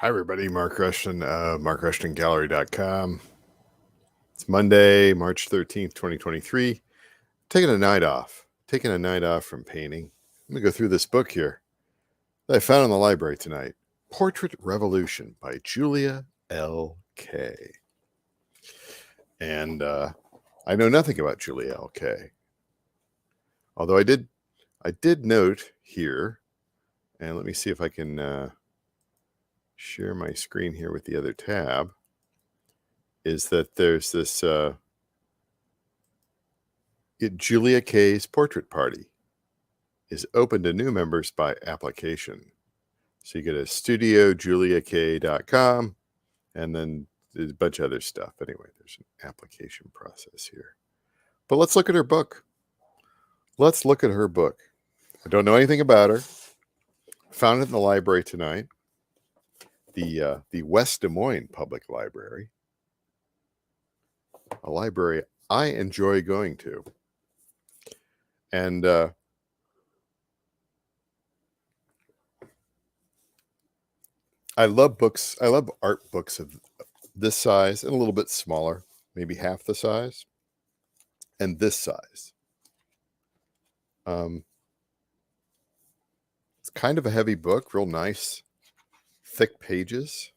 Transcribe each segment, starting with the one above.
Hi, everybody. Mark Rushton, MarkRushtonGallery.com. It's Monday, March 13th, 2023. Taking a night off from painting. I'm going to go through this book here that I found in the library tonight. Portrait Revolution by Julia L.K. And I know nothing about Julia L.K. Although I did note here, and let me see if I can share my screen here with the other tab, is that there's this Julia K's Portrait Party is open to new members by application. So you go to studiojuliak.com, and then there's a bunch of other stuff. Anyway, there's an application process here. But let's look at her book. I don't know anything about her. Found it in the library tonight. The West Des Moines Public Library. A library I enjoy going to. And I love books. I love art books of this size and a little bit smaller, maybe half the size, and this size. It's kind of a heavy book, real nice, thick pages,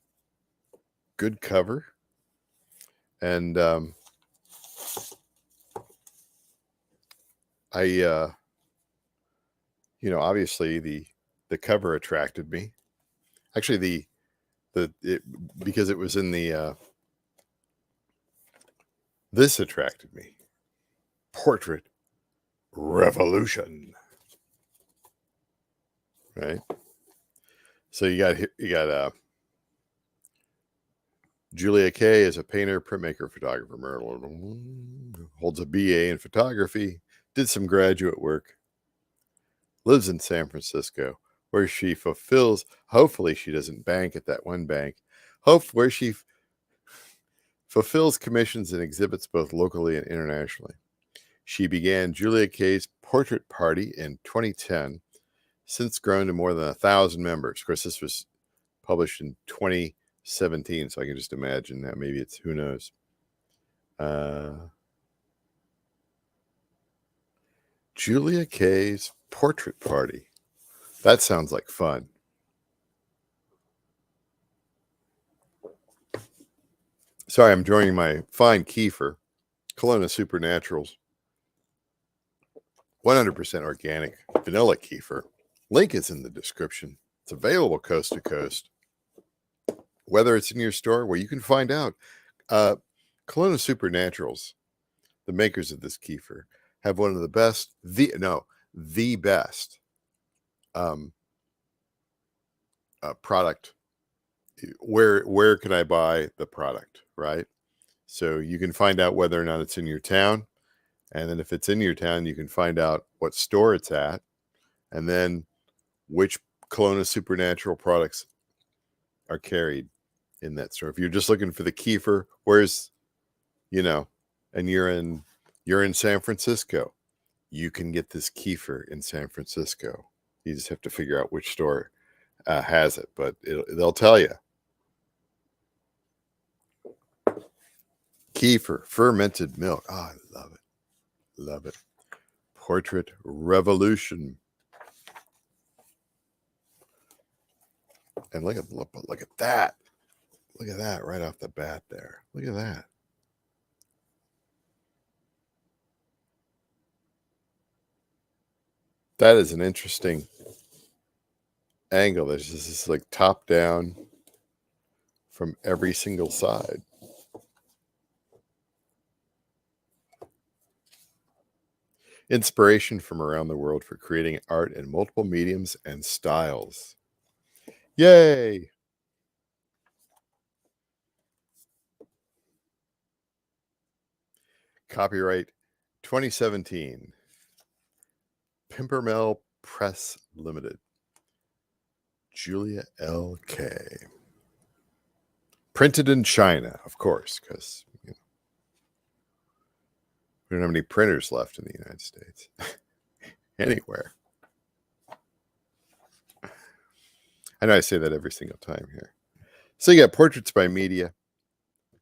good cover, and obviously the cover attracted me. Actually, because it was in the this attracted me. Portrait Revolution. Right. So you got Julia K is a painter, printmaker, photographer, holds a BA in photography, did some graduate work, lives in San Francisco, where she fulfills, hopefully she doesn't bank at that one bank, where she fulfills commissions and exhibits both locally and internationally. She began Julia K's Portrait Party in 2010, since grown to more than 1,000 members. Of course, this was published in 2017, so I can just imagine that maybe it's, who knows. Julia K's Portrait Party. That sounds like fun. Sorry, I'm enjoying my fine Kefir, Kelowna Supernaturals, 100% organic vanilla Kefir. Link is in the description. It's available coast to coast. Whether it's in your store, where you can find out. Kelowna Supernaturals, the makers of this Kefir, have one of the best, the best product. Where can I buy the product, right? So you can find out whether or not it's in your town, and then if it's in your town, you can find out what store it's at, and then which Kelowna Supernatural products are carried in that store. If you're just looking for the Kefir, and you're in San Francisco, you can get this Kefir in San Francisco. You just have to figure out which store has it, but they'll tell you. Kefir, fermented milk. Oh, I love it. Love it. Portrait Revolution. And look at that. Look at that right off the bat there. Look at that. That is an interesting angle. There's just this like top down from every single side. Inspiration from around the world for creating art in multiple mediums and styles. Yay! Copyright 2017. Pimpernel Press Limited. Julia L.K. Printed in China, of course, because we don't have any printers left in the United States. Anywhere. I know I say that every single time here. So you got portraits by media,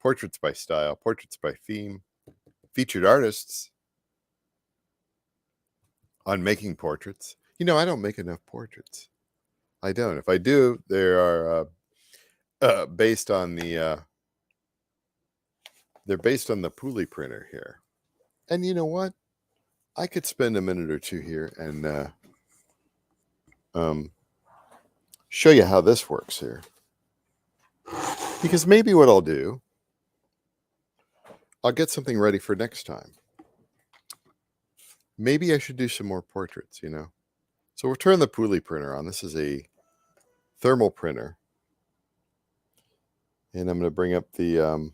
portraits by style, portraits by theme, featured artists on making portraits. You know, I don't make enough portraits. I don't. If I do, they are based on the they're based on the Pooley printer here. And you know what? I could spend a minute or two here and show you how this works here. Because maybe what I'll do, I'll get something ready for next time. Maybe I should do some more portraits, you know. So we'll turn the Pooley printer on. This is a thermal printer. And I'm going to bring up the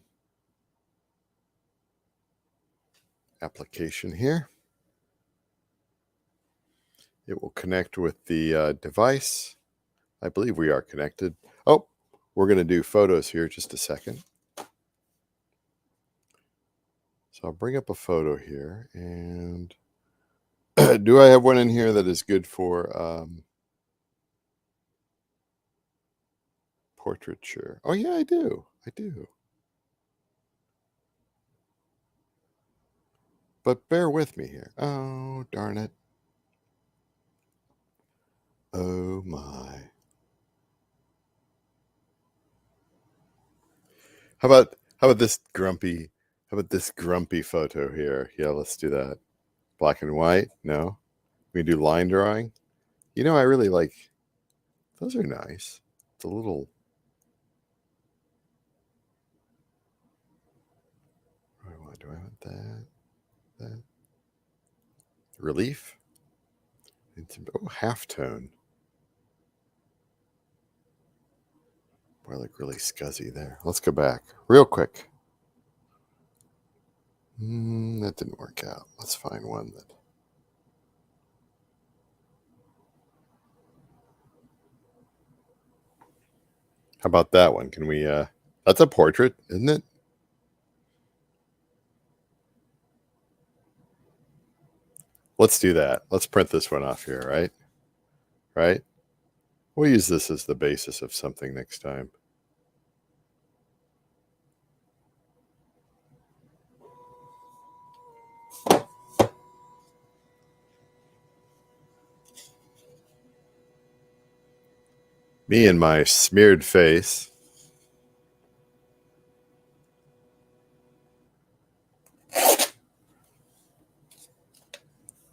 application here. It will connect with the device. I believe we are connected. Oh, we're going to do photos here just a second. So I'll bring up a photo here. And do I have one in here that is good for portraiture? Oh, yeah, I do. I do. But bear with me here. Oh, darn it. Oh, my. How about this grumpy photo here? Yeah, let's do that. Black and white? No. We do line drawing. You know, I really like those are nice. It's a little do I want that? Relief? Oh, halftone. Boy, I look really scuzzy there. Let's go back real quick. That didn't work out. Let's find one that. How about that one? Can we? That's a portrait, isn't it? Let's do that. Let's print this one off here, right? Right? We'll use this as the basis of something next time. Me and my smeared face.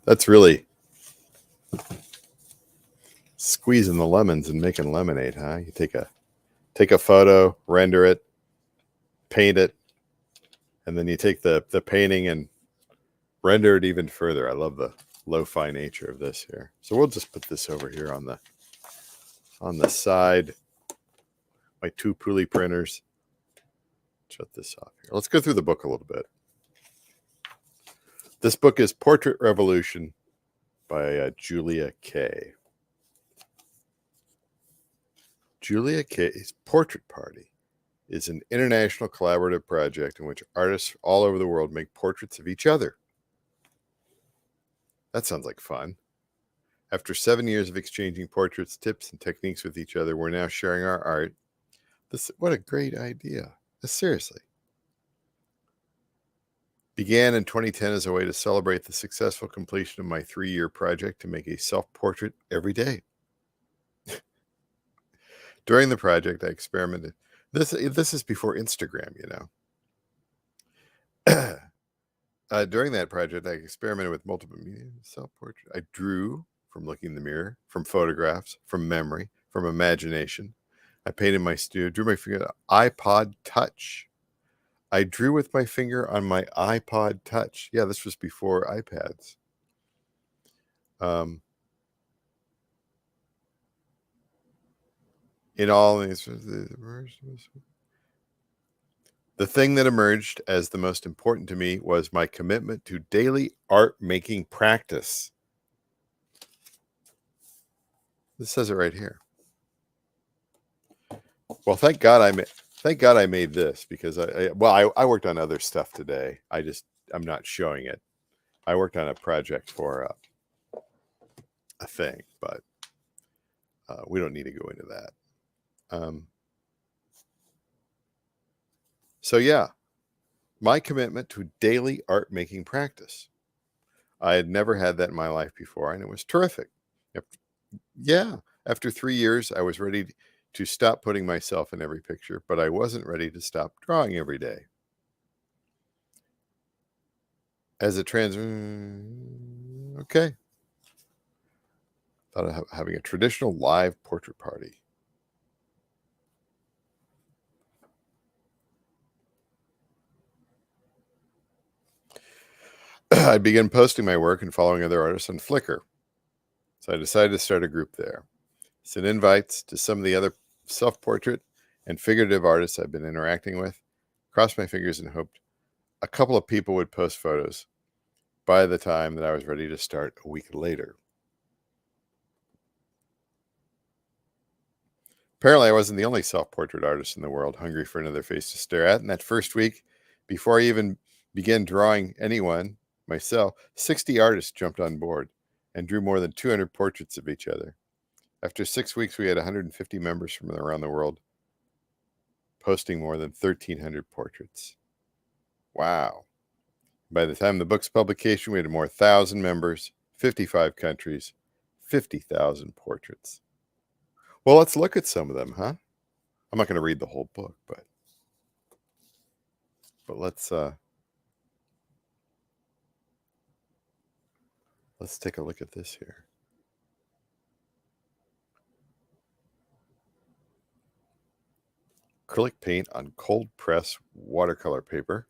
That's really squeezing the lemons and making lemonade, huh? You take a photo, render it, paint it, and then you take the painting and render it even further. I love the lo-fi nature of this here. So we'll just put this over here on the side. My two Pooley printers. Shut this off here. Let's go through the book a little bit. This book is Portrait Revolution by Julia Kay. Julia Kay's Portrait Party is an international collaborative project in which artists all over the world make portraits of each other. That sounds like fun. After 7 years of exchanging portraits, tips, and techniques with each other, we're now sharing our art. What a great idea. Seriously. Began in 2010 as a way to celebrate the successful completion of my 3-year project to make a self-portrait every day. During the project, I experimented. This is before Instagram, you know. During that project, I experimented with multiple media self-portrait. I drew from looking in the mirror, from photographs, from memory, from imagination. I painted my studio, drew my finger, iPod Touch. I drew with my finger on my iPod Touch. Yeah, this was before iPads. In all these, the thing that emerged as the most important to me was my commitment to daily art making practice. This says it right here. Well, thank God I made this because I worked on other stuff today. I'm not showing it. I worked on a project for a thing, but we don't need to go into that. So yeah, my commitment to daily art making practice. I had never had that in my life before, and it was terrific. After 3 years, I was ready to stop putting myself in every picture, but I wasn't ready to stop drawing every day. As a okay. Thought of having a traditional live portrait party. I began posting my work and following other artists on Flickr. So I decided to start a group there. Sent invites to some of the other self-portrait and figurative artists I've been interacting with. Crossed my fingers and hoped a couple of people would post photos by the time that I was ready to start a week later. Apparently, I wasn't the only self-portrait artist in the world hungry for another face to stare at. In that first week, before I even began drawing anyone, myself, 60 artists jumped on board and drew more than 200 portraits of each other. After 6 weeks, we had 150 members from around the world posting more than 1,300 portraits. Wow. By the time of the book's publication, we had more 1,000 members, 55 countries, 50,000 portraits. Well, let's look at some of them, huh? I'm not going to read the whole book, but let's take a look at this here. Acrylic paint on cold press watercolor paper.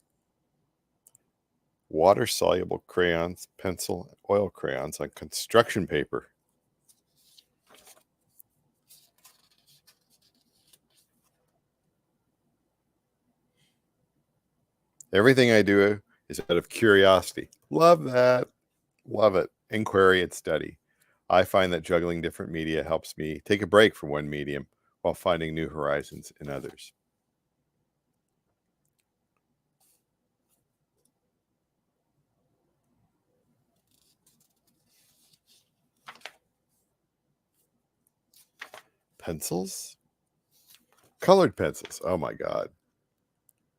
Water-soluble crayons, pencil, and oil crayons on construction paper. Everything I do is out of curiosity. Love that. Love it. Inquiry and study. I find that juggling different media helps me take a break from one medium while finding new horizons in others. Pencils? Colored pencils. Oh my God.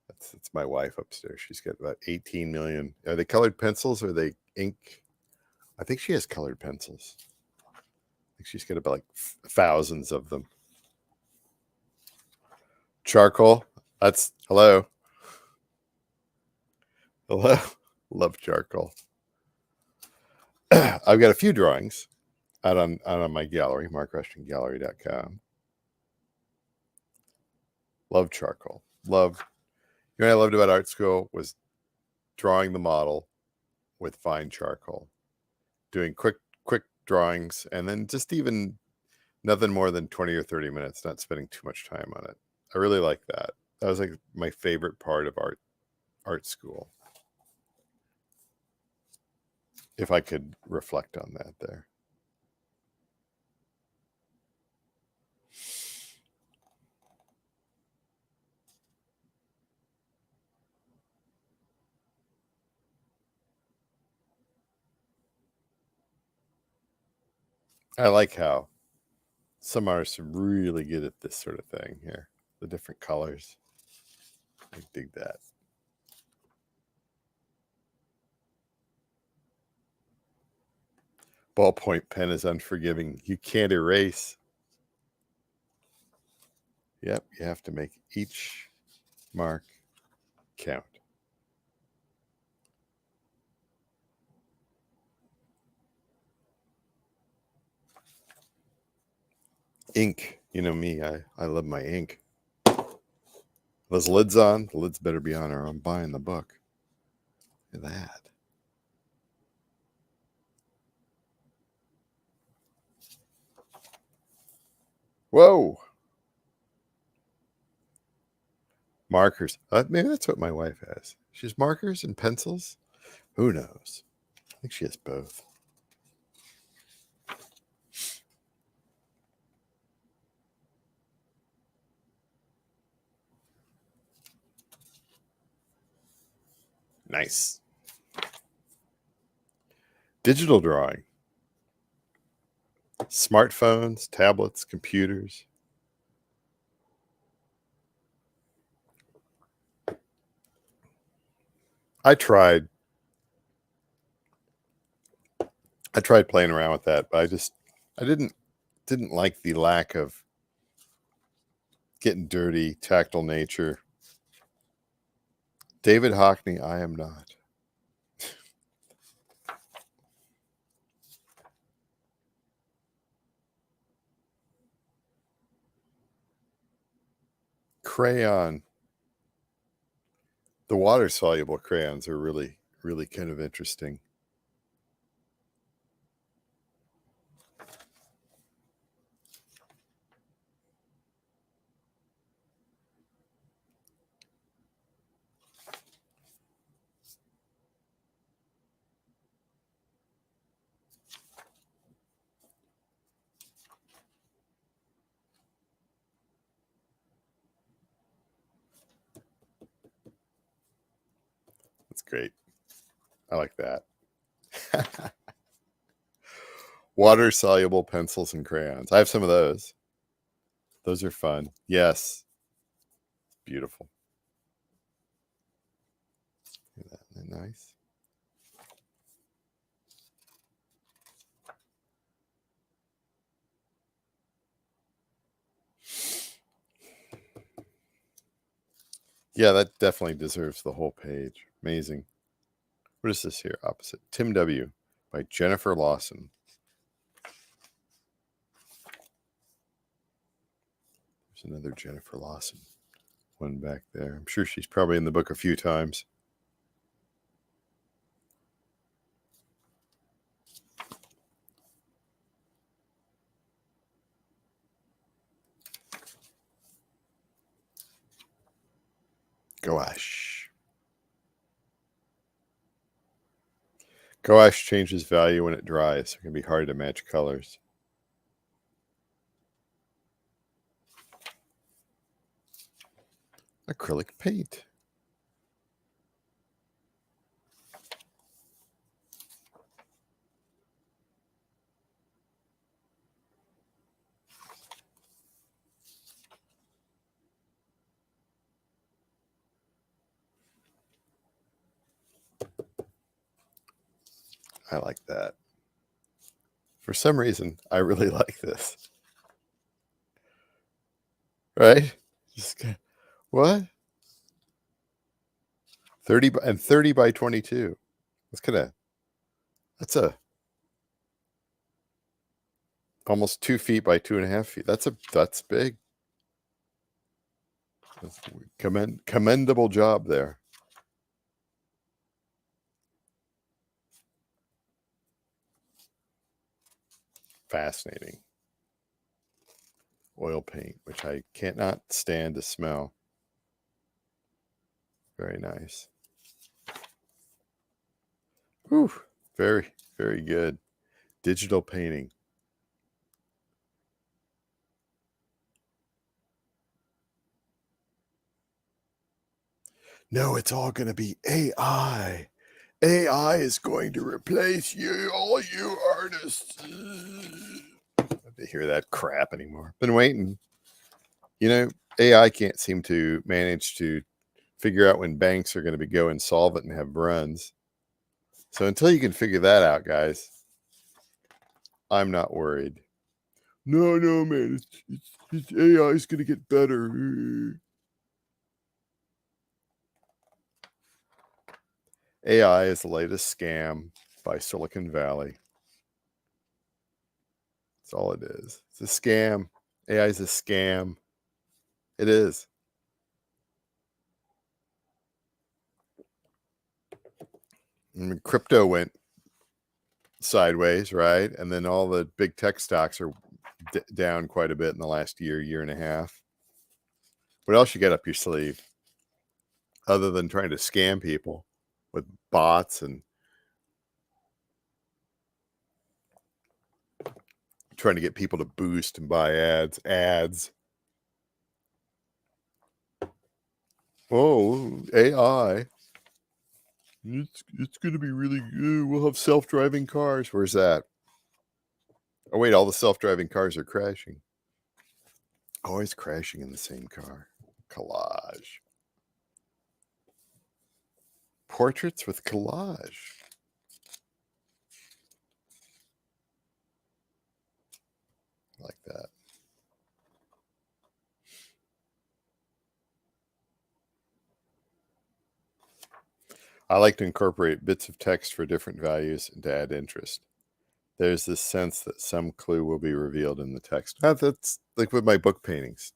That's my wife upstairs. She's got about 18 million. Are they colored pencils or are they ink? I think she has colored pencils. I think she's got about like thousands of them. Charcoal. That's hello. Hello. Love charcoal. I've got a few drawings out on my gallery, markrushtongallery.com. Love charcoal. Love. You know what I loved about art school was drawing the model with fine charcoal, doing quick drawings, and then just even nothing more than 20 or 30 minutes, not spending too much time on it. I really like that. That was like my favorite part of art school. If I could reflect on that there. I like how some artists are really good at this sort of thing here. The different colors. I dig that. Ballpoint pen is unforgiving. You can't erase. Yep, you have to make each mark count. Ink. You know me, I love my ink. Those lids on. The lids better be on or I'm buying the book. Look at that. Whoa. Markers. Maybe that's what my wife has. She has markers and pencils. Who knows? I think she has both. Nice. Digital drawing. Smartphones, tablets, computers. I tried playing around with that, but I didn't like the lack of getting dirty, tactile nature. David Hockney, I am not. Crayon. The water-soluble crayons are really, really kind of interesting. That's great. I like that. Water-soluble pencils and crayons. I have some of those. Those are fun. Yes. Beautiful. Isn't that nice? Yeah, that definitely deserves the whole page. Amazing. What is this here? Opposite. Tim W. by Jennifer Lawson. There's another Jennifer Lawson one back there. I'm sure she's probably in the book a few times. Gouache. Gouache changes value when it dries, so it can be hard to match colors. Acrylic paint. I like that. For some reason, I really like this. Right? Just what? 30 by 22. That's a almost 2 feet by 2.5 feet. That's big. That's commendable job there. Fascinating. Oil paint, which I cannot stand to smell. Very nice. Whew. Very, very good. Digital painting. No, it's all going to be AI. AI is going to replace you, all you artists. I don't hear that crap anymore. Been waiting. AI can't seem to manage to figure out when banks are going to be go insolvent and have runs. So until you can figure that out, guys, I'm not worried. No, man, it's AI is going to get better. AI is the latest scam by Silicon Valley. That's all it is. It's a scam. AI is a scam. It is. I mean, crypto went sideways, right? And then all the big tech stocks are down quite a bit in the last year and a half. What else you got up your sleeve other than trying to scam people with bots and trying to get people to boost and buy ads? Oh, AI. It's going to be really good. We'll have self-driving cars. Where's that? Oh, wait, all the self-driving cars are crashing. Always crashing in the same car. Collage. Portraits with collage. Like that. I like to incorporate bits of text for different values and to add interest. There's this sense that some clue will be revealed in the text. That's like with my book paintings.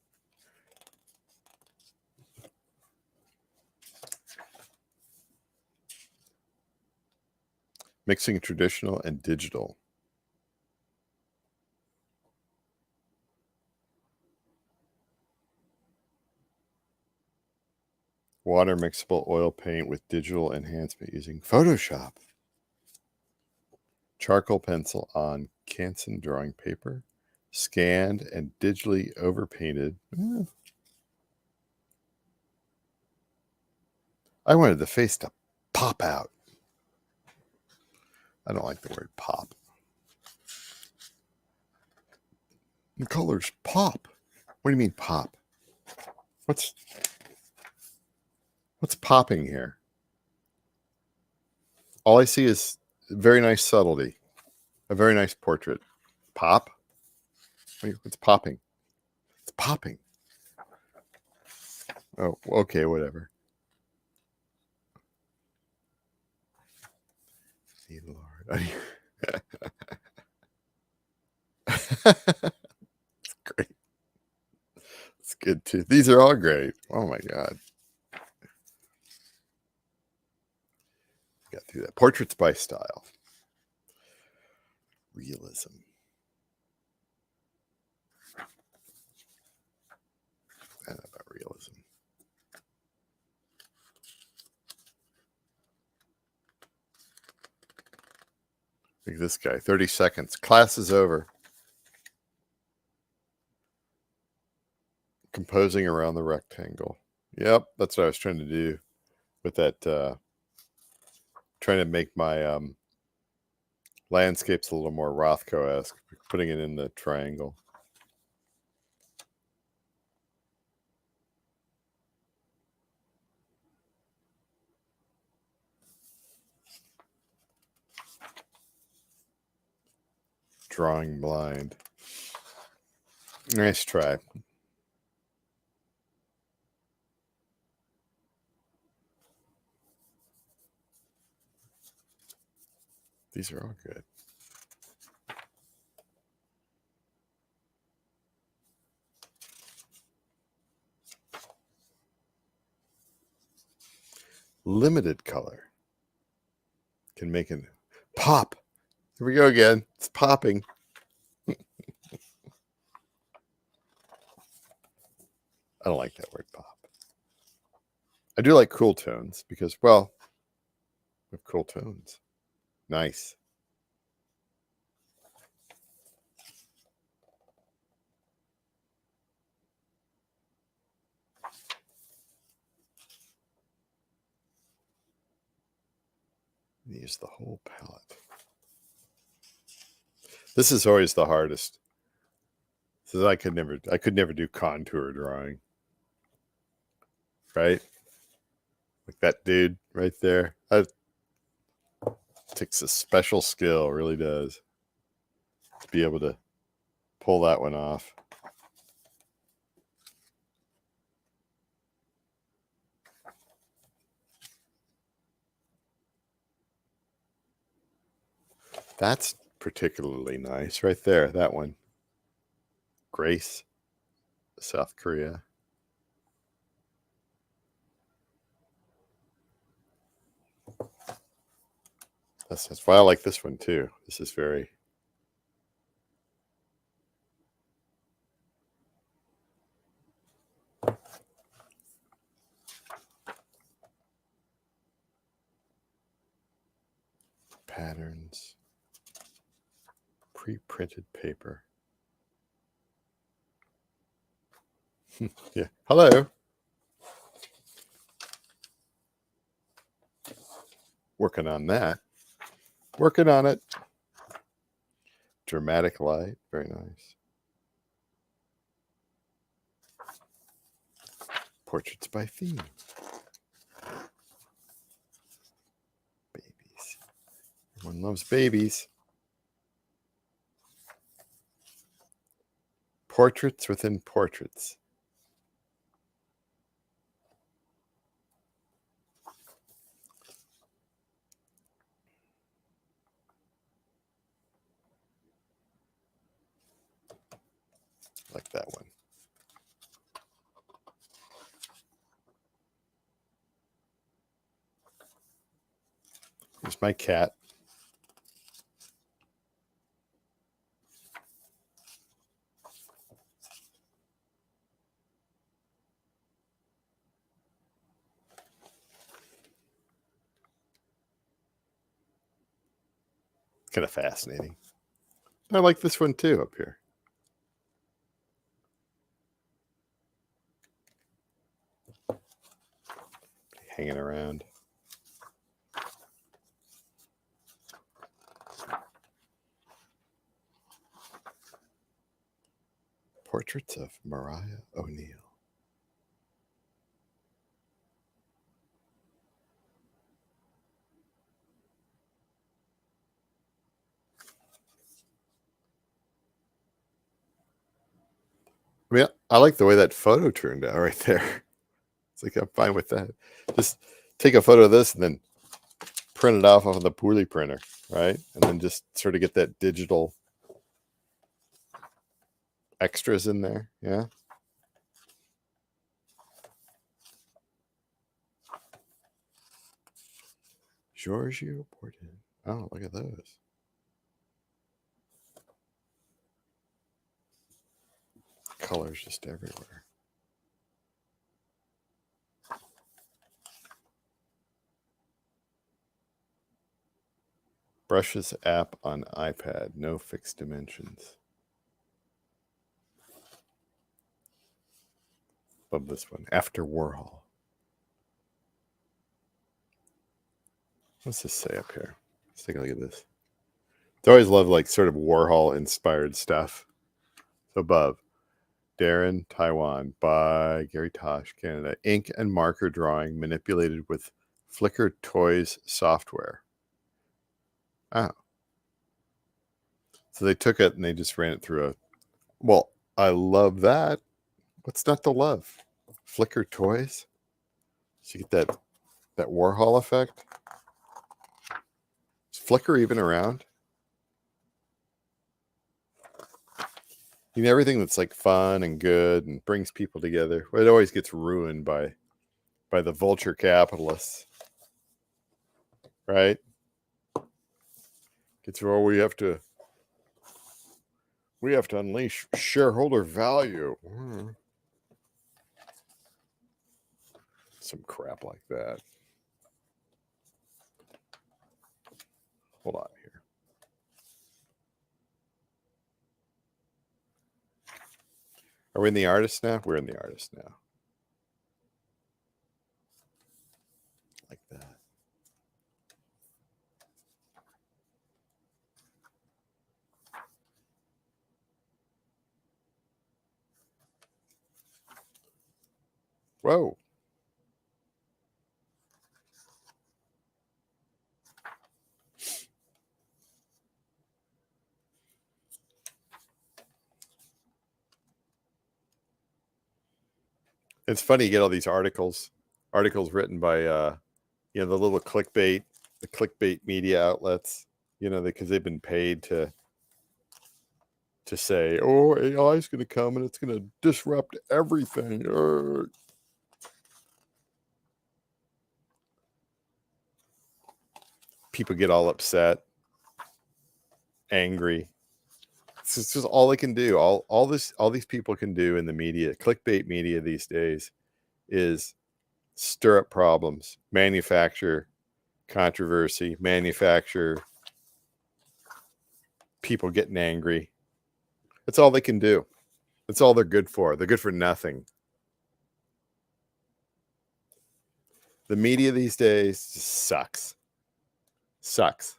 Mixing traditional and digital. Water mixable oil paint with digital enhancement using Photoshop. Charcoal pencil on Canson drawing paper. Scanned and digitally overpainted. I wanted the face to pop out. I don't like the word pop. The colors pop. What do you mean pop? What's popping here? All I see is very nice subtlety. A very nice portrait. Pop? What's popping? It's popping. Oh, okay, whatever. See, Lord. It's great. It's good too. These are all great. Oh my God. Got through that. Portraits by style. Realism. I don't know about realism. Look at this guy. 30 seconds. Class is over. Composing around the rectangle. Yep, that's what I was trying to do with that. Trying to make my landscapes a little more Rothko-esque, putting it in the triangle. Drawing blind. Nice try. These are all good. Limited color can make it pop. Here we go again. It's popping. I don't like that word pop. I do like cool tones because, well, we have cool tones. Nice. Use the whole palette. This is always the hardest. So I could never do contour drawing. Right? Like that dude right there. That takes a special skill, really does, to be able to pull that one off. That's particularly nice right there. That one. Grace, South Korea. That's why I like this one too. This is very patterns. Pre-printed paper. Yeah. Hello. Working on that. Working on it. Dramatic light. Very nice. Portraits by theme. Everyone loves babies. Portraits within portraits. Like that one. Here's my cat. Kind of fascinating. I like this one too up here. Hanging around. Portraits of Mariah O'Neill. I mean, I like the way that photo turned out right there. It's like, I'm fine with that. Just take a photo of this and then print it off of the Poorly printer, right? And then just sort of get that digital extras in there. Yeah. Giorgio Borden. Oh, look at those. Colors just everywhere. Brushes app on iPad. No fixed dimensions. Love this one. After Warhol. What's this say up here? Let's take a look at this. I always love like sort of Warhol inspired stuff. So above, Darren, Taiwan, by Gary Tosh, Canada. Ink and marker drawing manipulated with Flickr Toys software. Oh. So they took it and they just ran it through a... Well, I love that. What's not to love? Flickr Toys? So you get that Warhol effect. Is Flickr even around? You know, everything that's like fun and good and brings people together, it always gets ruined by the vulture capitalists, right? It's where we have to unleash shareholder value. Some crap like that. Hold on here. Are we in the artist now? We're in the artist now. Like that. Whoa. It's funny, you get all these articles written by the little the clickbait media outlets, because they've been paid to say, oh, AI is going to come and it's going to disrupt everything. People get all upset, angry. It's just all they can do. All these people can do in the media, clickbait media these days, is stir up problems, manufacture controversy, manufacture people getting angry. That's all they can do. That's all they're good for. They're good for nothing. The media these days just sucks.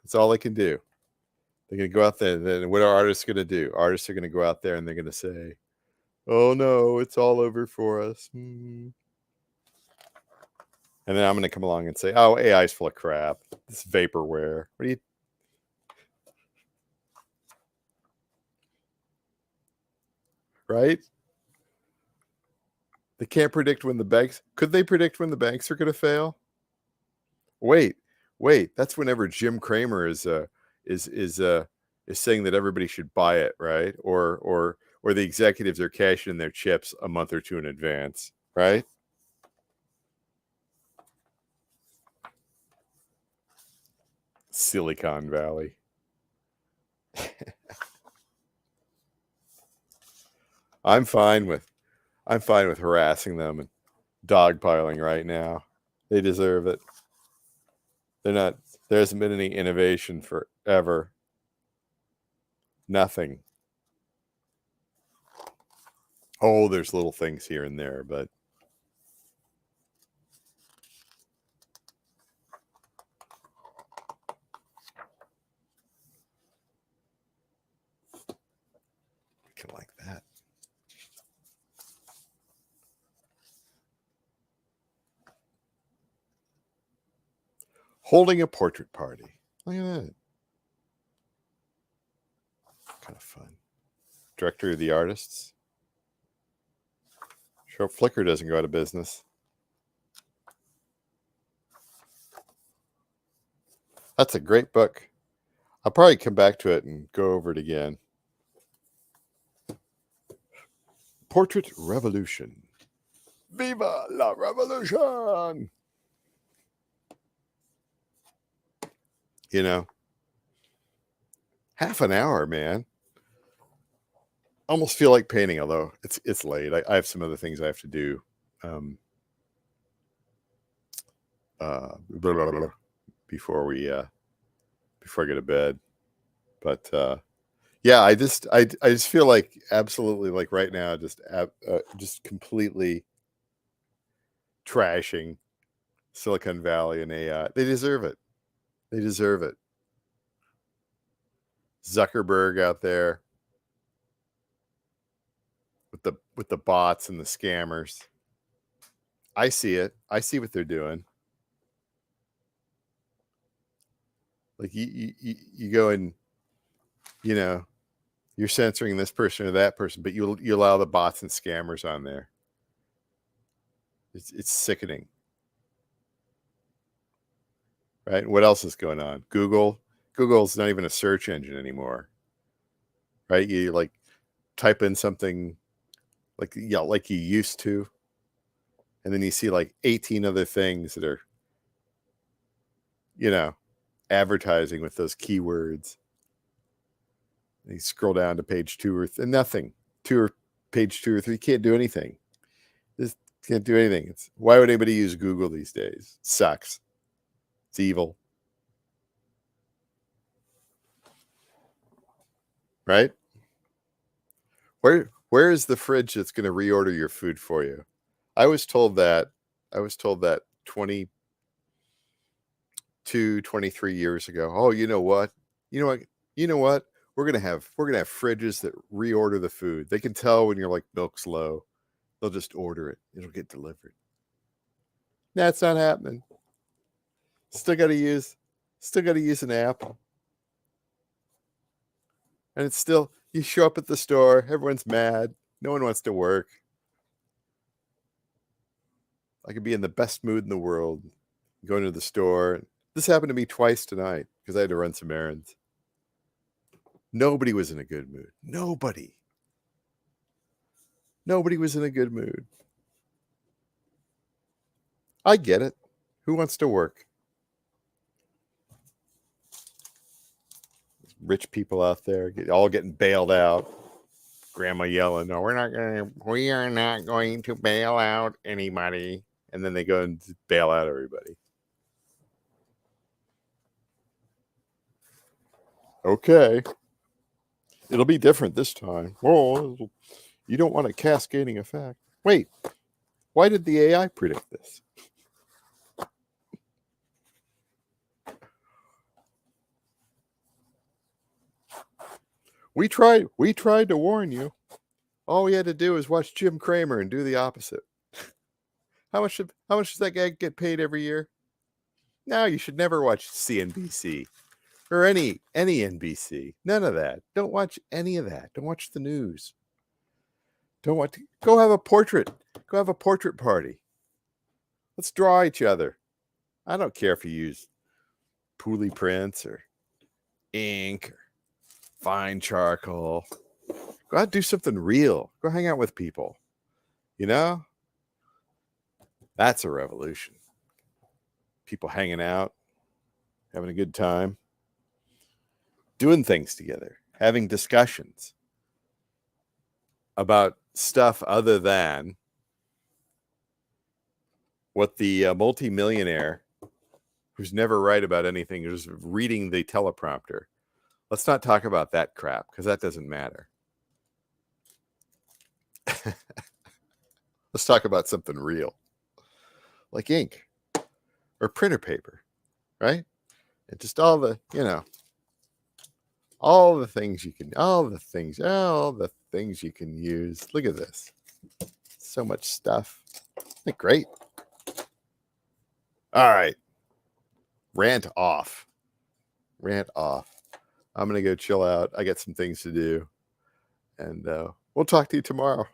That's all they can do. They're going to go out there. Then what are artists going to do? Artists are going to go out there and they're going to say, oh no, it's all over for us. And then I'm going to come along and say, oh, AI is full of crap. This vaporware. right? They can't predict when the banks. Could they predict when the banks are going to fail? Wait. That's whenever Jim Cramer is saying that everybody should buy it, right? Or the executives are cashing in their chips a month or two in advance, right? Silicon Valley. I'm fine with harassing them and dogpiling right now. They deserve it. There hasn't been any innovation forever. Nothing. Oh, there's little things here and there, but kind of like that. Holding a portrait party. Look at that. Kind of fun. Directory of the artists. Sure, Flickr doesn't go out of business. That's a great book. I'll probably come back to it and go over it again. Portrait Revolution. Viva la Revolution! You know, half an hour, man. Almost feel like painting, although it's late. I have some other things I have to do. Before I go to bed. But yeah, I just feel like absolutely, like right now, just completely trashing Silicon Valley and AI. They deserve it. They deserve it. Zuckerberg out there with the bots and the scammers. I see it. I see what they're doing. Like you go and, you know, you're censoring this person or that person, but you allow the bots and scammers on there. It's sickening. Right? What else is going on? Google's not even a search engine anymore. Right? You like type in something like you used to, and then you see like 18 other things that are, advertising with those keywords. And you scroll down to page 2 or nothing. Page 2 or 3, can't do anything. Just can't do anything. Why would anybody use Google these days? It sucks. It's evil. Right? Where is the fridge that's going to reorder your food for you? I was told that 23 years ago. Oh, you know what? We're gonna have fridges that reorder the food. They can tell when you're like milk's low. They'll just order it. It'll get delivered. That's not happening. Still gotta use an app. And it's still, you show up at the store, everyone's mad. No one wants to work. I could be in the best mood in the world, going to the store. This happened to me twice tonight because I had to run some errands. Nobody was in a good mood. Nobody was in a good mood. I get it. Who wants to work? Rich people out there all getting bailed out. Grandma yelling, "No, we are not going to bail out anybody." And then they go and bail out everybody. Okay. It'll be different this time. Oh, you don't want a cascading effect. Wait, why did the AI predict this? We tried to warn you. All we had to do is watch Jim Cramer and do the opposite. How much does that guy get paid every year? No, you should never watch CNBC or any NBC. None of that. Don't watch any of that. Don't watch the news. Don't want to go have a portrait. Go have a portrait party. Let's draw each other. I don't care if you use Pooly prints or ink or fine charcoal. Go out and do something real. Go hang out with people. You know? That's a revolution. People hanging out, having a good time, doing things together, having discussions about stuff other than what the multimillionaire who's never right about anything is reading the teleprompter. Let's not talk about that crap because that doesn't matter. Let's talk about something real, like ink or printer paper, right? And just all the, all the things you can use. Look at this. So much stuff. Isn't it great? All right. Rant off. I'm going to go chill out. I got some things to do. And we'll talk to you tomorrow.